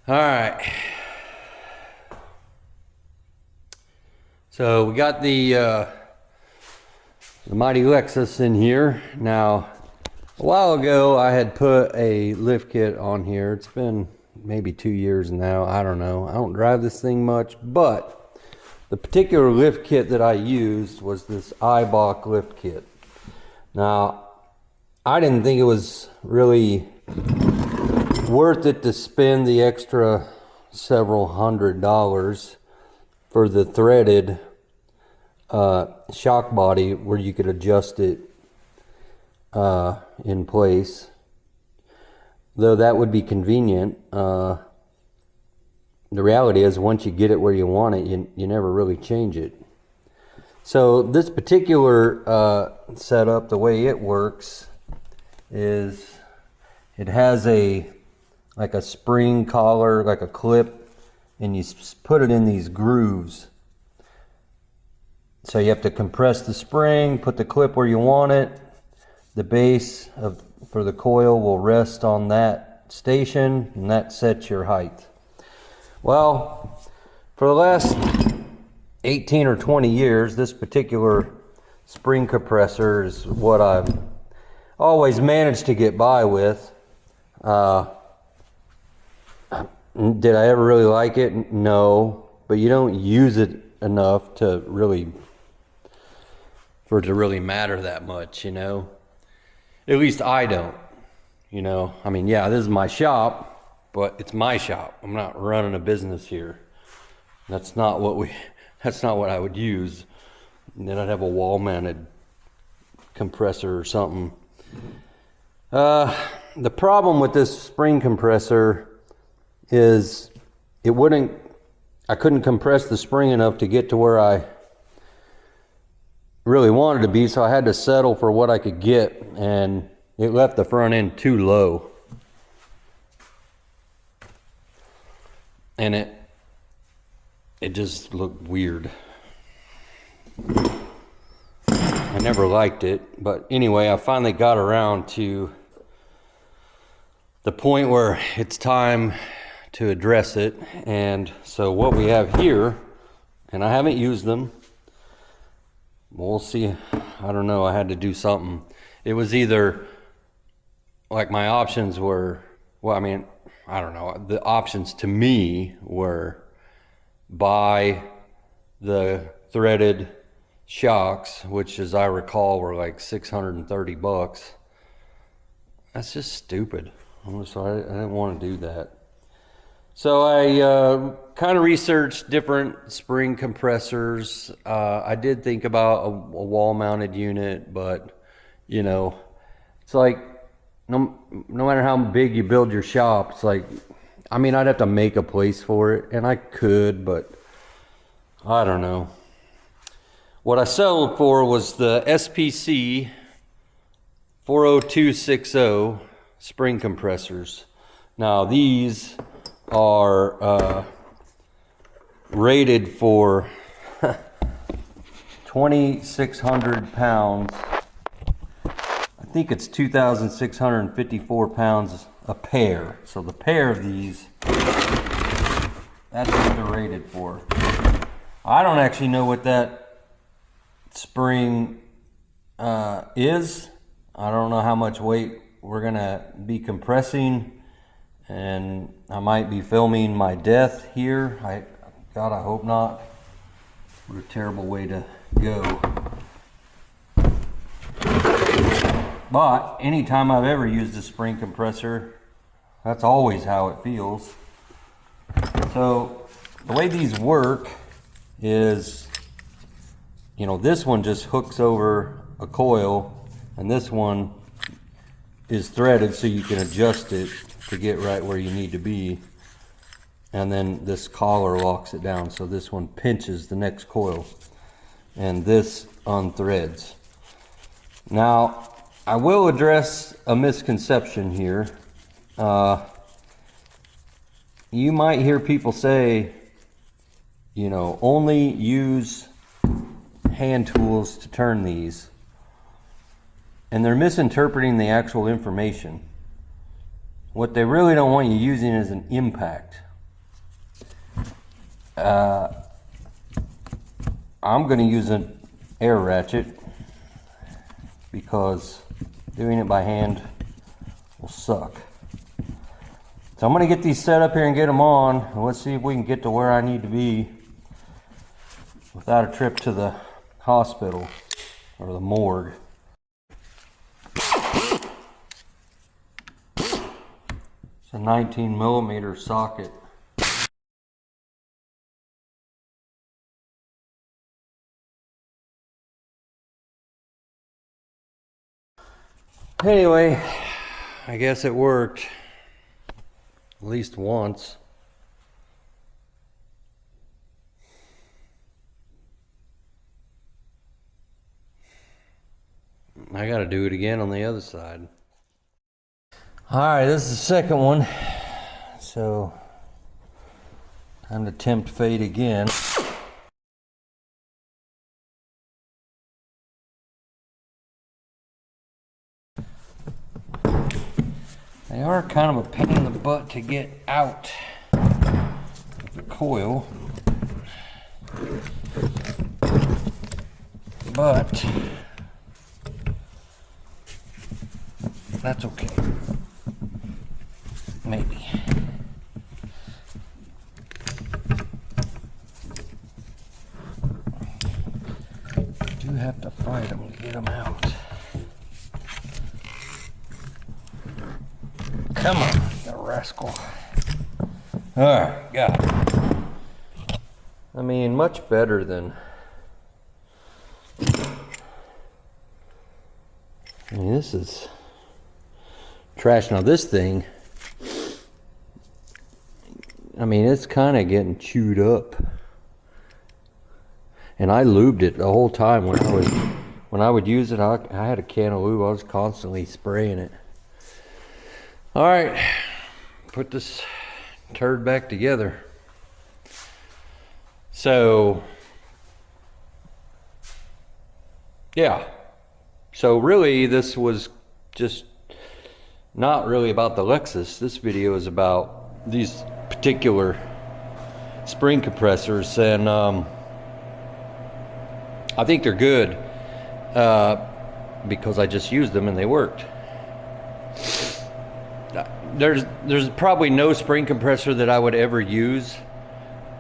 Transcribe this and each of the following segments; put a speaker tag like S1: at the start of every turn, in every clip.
S1: All right. So we got the mighty Lexus in here. Now, a while ago I had put a lift kit on here. It's been maybe 2 years now. I don't know. I don't drive this thing much, but the particular lift kit that I used was this Eibach lift kit. Now, I didn't think it was really worth it to spend the extra several $100s for the threaded shock body where you could adjust it in place. Though that would be convenient, the reality is once you get it where you want it, you never really change it. So this particular setup, the way it works is it has like a spring collar, like a clip, and you put it in these grooves. So you have to compress the spring, put the clip where you want it. The base for the coil will rest on that station, and that sets your height. Well, for the last 18 or 20 years, this particular spring compressor is what I've always managed to get by with. Did I ever really like it? No, but you don't use it enough to really, for it to really matter that much, you know? At least I don't, you know? I mean, yeah, this is my shop, but it's my shop. I'm not running a business here. That's not what I would use. And then I'd have a wall-mounted compressor or something. The problem with this spring compressor is I couldn't compress the spring enough to get to where I really wanted to be, so I had to settle for what I could get, and it left the front end too low. And it just looked weird. I never liked it, but anyway, I finally got around to the point where it's time to address it. And so what we have here, and I haven't used them, we'll see. I don't know, I had to do something. It was either, like, my options were, well, I mean, I don't know, the options to me were buy the threaded shocks, which as I recall were like $630. That's just stupid. So I didn't want to do that. So I kind of researched different spring compressors. I did think about a wall-mounted unit, but you know, it's like no matter how big you build your shop, it's like, I mean, I'd have to make a place for it, and I could, but I don't know. What I settled for was the SPC 40260 spring compressors. Now these are rated for 2,600 pounds. I think it's 2,654 pounds a pair. So the pair of these, that's what they're rated for. I don't actually know what that spring is. I don't know how much weight we're gonna be compressing, and I might be filming my death here. God, I hope not. What a terrible way to go. But anytime I've ever used a spring compressor, that's always how it feels. So the way these work is, you know, this one just hooks over a coil, and this one is threaded so you can adjust it to get right where you need to be. And then this collar locks it down, so this one pinches the next coil, and this unthreads. Now, I will address a misconception here. You might hear people say, you know, only use hand tools to turn these. And they're misinterpreting the actual information. What they really don't want you using is an impact. I'm going to use an air ratchet because doing it by hand will suck. So I'm going to get these set up here and get them on, and let's see if we can get to where I need to be without a trip to the hospital or the morgue. It's a 19mm socket. Anyway, I guess it worked at least once. I gotta do it again on the other side. Alright, this is the second one. So, time to tempt fate again. They are kind of a pain in the butt to get out of the coil, but that's okay. Maybe. Do have to fight them to get them out. Come on, you rascal. Alright, got it. I mean, much better than... I mean, this is trash. Now this thing, I mean, it's kind of getting chewed up. And I lubed it the whole time when I would use it. I had a can of lube. I was constantly spraying it. All right, put this turd back together. So, yeah. So really, this was just not really about the Lexus. This video is about these particular spring compressors, and I think they're good because I just used them and they worked. There's probably no spring compressor that I would ever use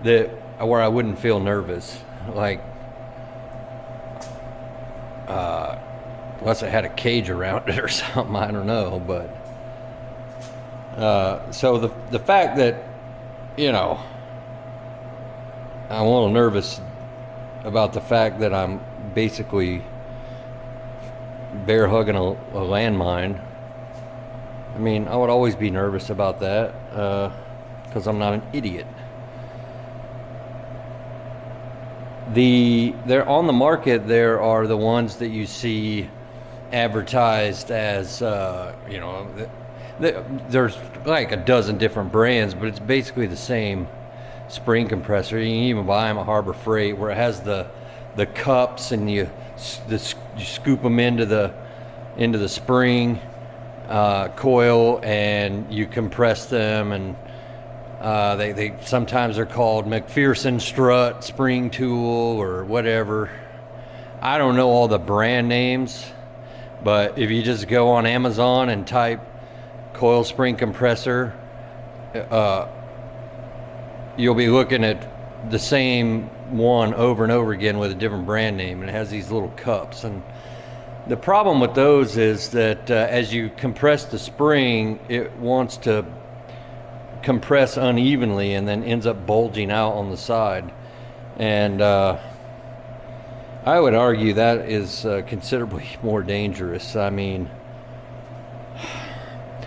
S1: where I wouldn't feel nervous, like unless it had a cage around it or something. I don't know, but so the fact that, you know, I'm a little nervous about the fact that I'm basically bear hugging a landmine. I mean, I would always be nervous about that because I'm not an idiot. They're on the market. There are the ones that you see advertised as, you know, there's like a dozen different brands, but it's basically the same spring compressor. You can even buy them at Harbor Freight, where it has the cups, and you scoop them into the spring coil, and you compress them, and they sometimes are called McPherson Strut spring tool or whatever. I don't know all the brand names, but if you just go on Amazon and type coil spring compressor, you'll be looking at the same one over and over again with a different brand name, and it has these little cups. And the problem with those is that as you compress the spring, it wants to compress unevenly and then ends up bulging out on the side. And I would argue that is considerably more dangerous. I mean,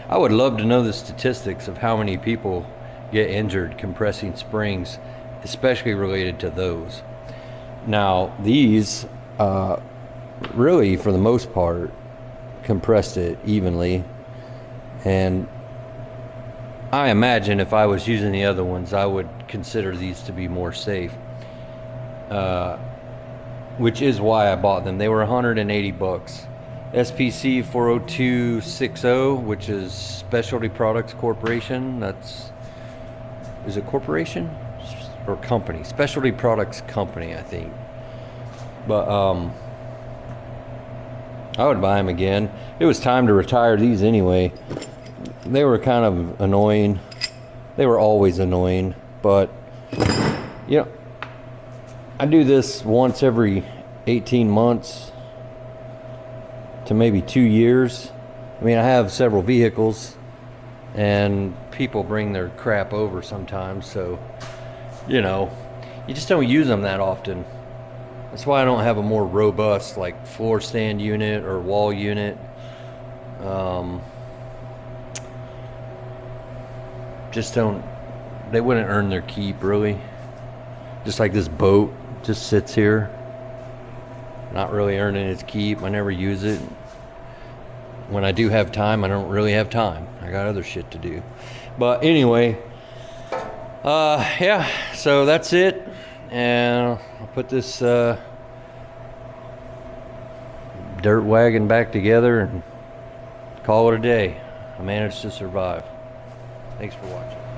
S1: I would love to know the statistics of how many people get injured compressing springs, especially related to those. Now, these really, for the most part, compressed it evenly, and I imagine if I was using the other ones, I would consider these to be more safe, which is why I bought them. They were 180 bucks. SPC 40260, which is Specialty Products Corporation. Is it corporation or company, Specialty Products Company, I think. But I would buy them again. It was time to retire these anyway. They were kind of annoying. They were always annoying, but you know, I do this once every 18 months to maybe 2 years. I mean, I have several vehicles and people bring their crap over sometimes, so you know, you just don't use them that often. That's why I don't have a more robust like floor stand unit or wall unit. Just don't, they wouldn't earn their keep really. Just like this boat just sits here, not really earning its keep. I never use it. When I do have time, I don't really have time. I got other shit to do. But anyway, yeah, so that's it. And I'll put this dirt wagon back together and call it a day. I managed to survive. Thanks for watching.